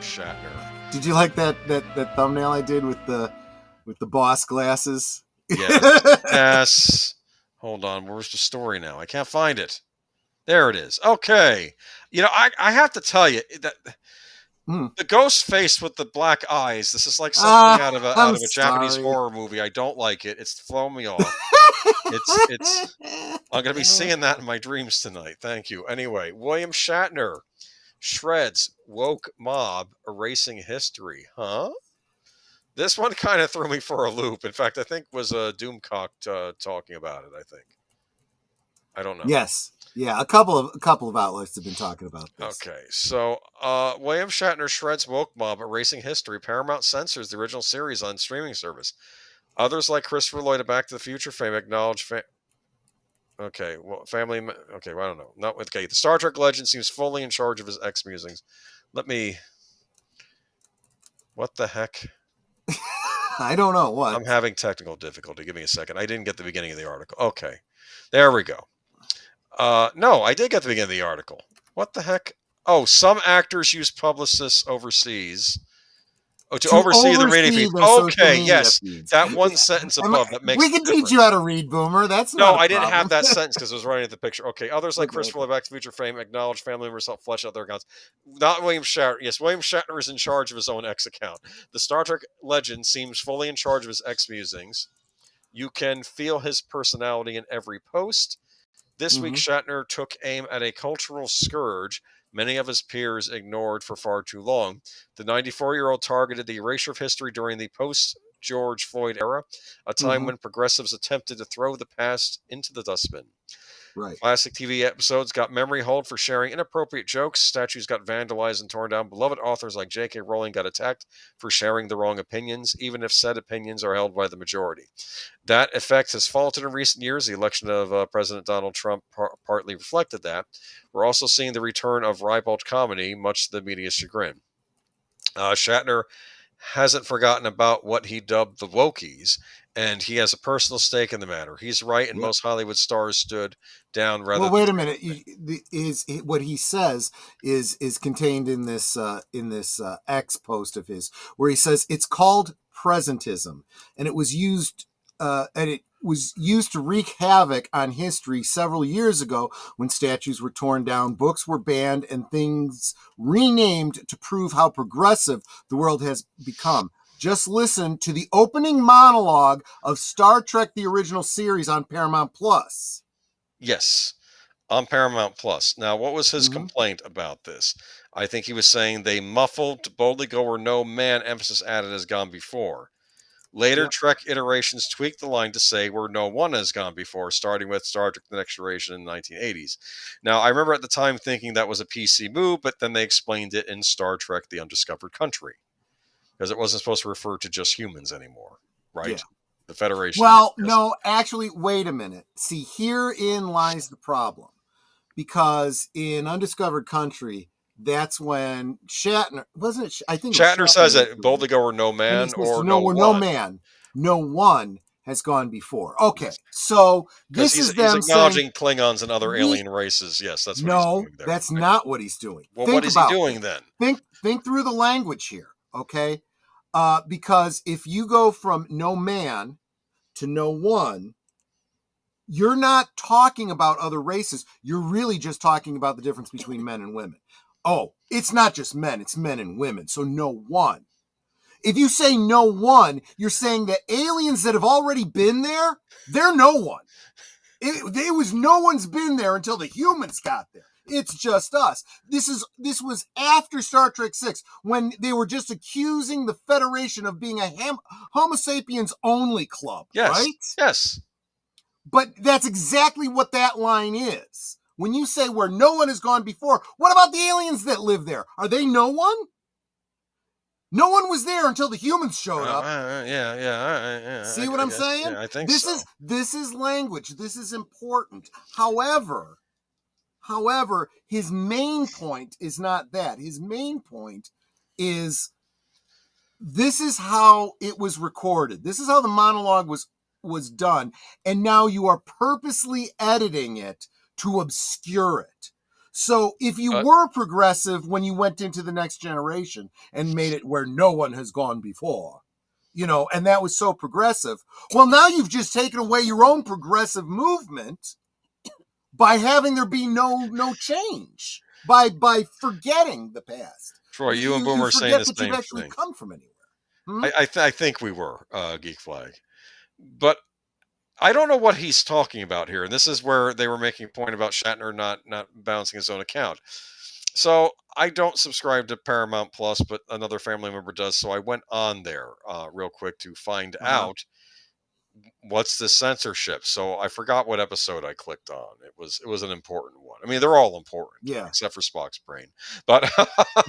Shatner. Did you like that thumbnail I did with the boss glasses? Yes. Hold on. Where's the story now? I can't find it. There it is. Okay. You know, I have to tell you that the ghost face with the black eyes. This is like something out of a Japanese horror movie. I don't like it. It's throwing me off. it's. I'm gonna be seeing that in my dreams tonight. Thank you. Anyway, William Shatner shreds woke mob erasing history. Huh? This one kind of threw me for a loop. In fact, I think was Doomcock talking about it. I think. I don't know. Yes. Yeah, a couple of outlets have been talking about this. Okay, so William Shatner shreds woke mob erasing history. Paramount censors the original series on streaming service. Others like Christopher Lloyd of Back to the Future fame acknowledge. Okay, well, family. Okay, well, I don't know. Not with Kate. The Star Trek legend seems fully in charge of his X musings. Let me. What the heck? I don't know what. I'm having technical difficulty. Give me a second. I didn't get the beginning of the article. Okay, there we go. No, I did get the beginning of the article. What the heck? Oh, some actors use publicists overseas. Oh, to oversee the reading feed. Okay, yes. Feeds. That one sentence above that makes. We can teach you how to read, Boomer. That's no, not I didn't have that sentence because I was writing at the picture. Okay, others like Christopher Lloyd Back to the Future fame acknowledge family members help flesh out their accounts. Not William Shatner. Yes, William Shatner is in charge of his own X account. The Star Trek legend seems fully in charge of his X musings. You can feel his personality in every post. This week, Shatner took aim at a cultural scourge many of his peers ignored for far too long. The 94-year-old targeted the erasure of history during the post-George Floyd era, a time when progressives attempted to throw the past into the dustbin. Right. Classic TV episodes got memory hold for sharing inappropriate jokes. Statues got vandalized and torn down. Beloved authors like J.K. Rowling got attacked for sharing the wrong opinions, even if said opinions are held by the majority. That effect has faltered in recent years. The election of President Donald Trump partly reflected that. We're also seeing the return of ribald comedy, much to the media's chagrin. Shatner hasn't forgotten about what he dubbed the wokies, and he has a personal stake in the matter. He's right, and most Hollywood stars stood down rather. Well, wait a minute. What he says is contained in this X post of his, where he says it's called presentism, and it was used to wreak havoc on history several years ago when statues were torn down, books were banned, and things renamed to prove how progressive the world has become. Just listen to the opening monologue of Star Trek, the original series on Paramount Plus. Yes, on Paramount Plus. Now, what was his complaint about this? I think he was saying they muffled to boldly go where no man emphasis added has gone before. Later Trek iterations tweaked the line to say where no one has gone before, starting with Star Trek The Next Generation in the 1980s. Now, I remember at the time thinking that was a PC move, but then they explained it in Star Trek The Undiscovered Country, because it wasn't supposed to refer to just humans anymore, right? Yeah. The Federation. Well, no, actually, wait a minute. See, herein lies the problem. Because in Undiscovered Country, that's when Shatner, wasn't it? I think Shatner says that boldly go where no man or no one. No man, no one has gone before. Okay, so this is them he's acknowledging Klingons and other alien races. Yes, that's what he's doing there. That's not what he's doing. Well, what is he doing then? Think through the language here, okay? Because if you go from no man to no one, you're not talking about other races. You're really just talking about the difference between men and women. Oh, it's not just men, it's men and women. So no one. If you say no one, you're saying that aliens that have already been there, they're no one. It was no one's been there until the humans got there. It's just us. This was after Star Trek 6, when they were just accusing the Federation of being a Homo sapiens only club, right? Yes. But that's exactly what that line is. When you say where no one has gone before, what about the aliens that live there? Are they no one? No one was there until the humans showed up. See what I'm saying? Yeah, I think so. This is language. This is important. However, his main point is not that. His main point is this is how it was recorded. This is how the monologue was done. And now you are purposely editing it to obscure it. So if you were progressive when you went into the next generation and made it where no one has gone before, you know, and that was so progressive, well, now you've just taken away your own progressive movement by having there be no change, by forgetting the past. Troy, you and Boomer are saying the that same you've actually thing. come from anywhere. I think we were, Geek Flag. But I don't know what he's talking about here. And this is where they were making a point about Shatner not bouncing his own account. So I don't subscribe to Paramount Plus, but another family member does. So I went on there real quick to find out what's the censorship. So I forgot what episode I clicked on. It was an important one. I mean, they're all important, except for Spock's brain. But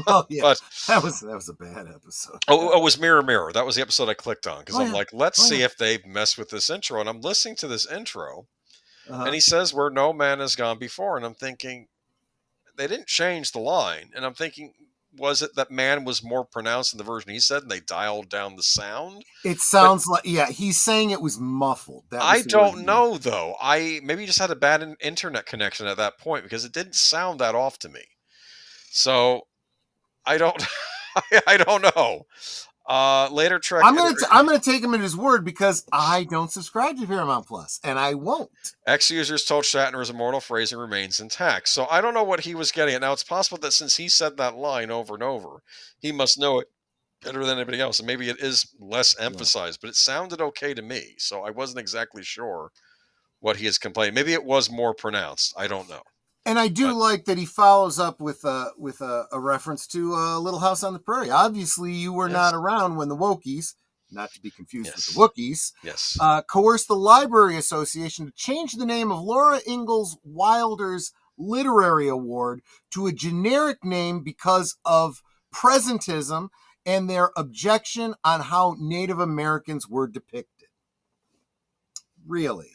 well, yeah, but that was a bad episode. Oh, it was Mirror Mirror. That was the episode I clicked on because I'm like, let's see if they've messed with this intro. And I'm listening to this intro, and he says where no man has gone before, and I'm thinking they didn't change the line, and I'm thinking, was it that man was more pronounced in the version he said, and they dialed down the sound? It sounds like, he's saying it was muffled. I don't know, though. Maybe he just had a bad internet connection at that point because it didn't sound that off to me. So I don't, I don't know. Later Trek. I'm gonna take him at his word because I don't subscribe to Paramount Plus, and I won't. Ex-users told Shatner his immortal phrasing remains intact. So I don't know what he was getting at. Now it's possible that since he said that line over and over, he must know it better than anybody else, and maybe it is less emphasized. But it sounded okay to me, so I wasn't exactly sure what he is complaining. Maybe it was more pronounced. I don't know. And I do like that he follows up with a reference to Little House on the Prairie. Obviously, you were not around when the Wokies, not to be confused with the Wookiees, coerced the Library Association to change the name of Laura Ingalls Wilder's Literary Award to a generic name because of presentism and their objection on how Native Americans were depicted. Really.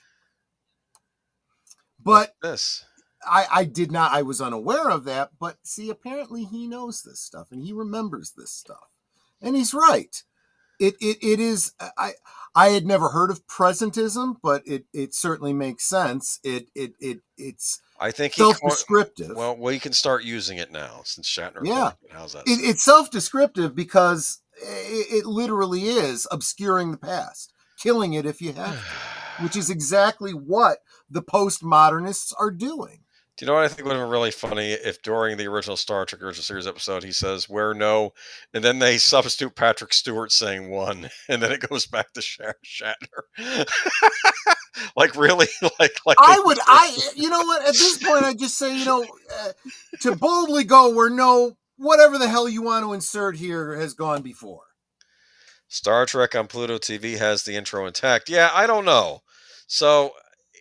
But I did not, I was unaware of that, but see, apparently he knows this stuff and he remembers this stuff. And he's right. It is, I had never heard of presentism, but it certainly makes sense. It's I think self-descriptive. Well, we can start using it now since Shatner. Yeah. How's that? It's self-descriptive because it literally is obscuring the past, killing it if you have to, which is exactly what the postmodernists are doing. Do you know what I think would have been really funny if during the original Star Trek original series episode he says where no, and then they substitute Patrick Stewart saying one, and then it goes back to Shatner. Like really, like you know what? At this point, I just say, to boldly go where no, whatever the hell you want to insert here has gone before. Star Trek on Pluto TV has the intro intact. Yeah, I don't know. So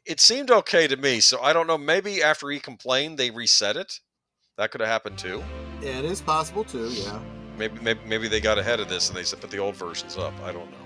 it seemed okay to me. So I don't know. Maybe after he complained, they reset it. That could have happened too. Yeah, it is possible too. Yeah. Maybe they got ahead of this and they put the old versions up. I don't know.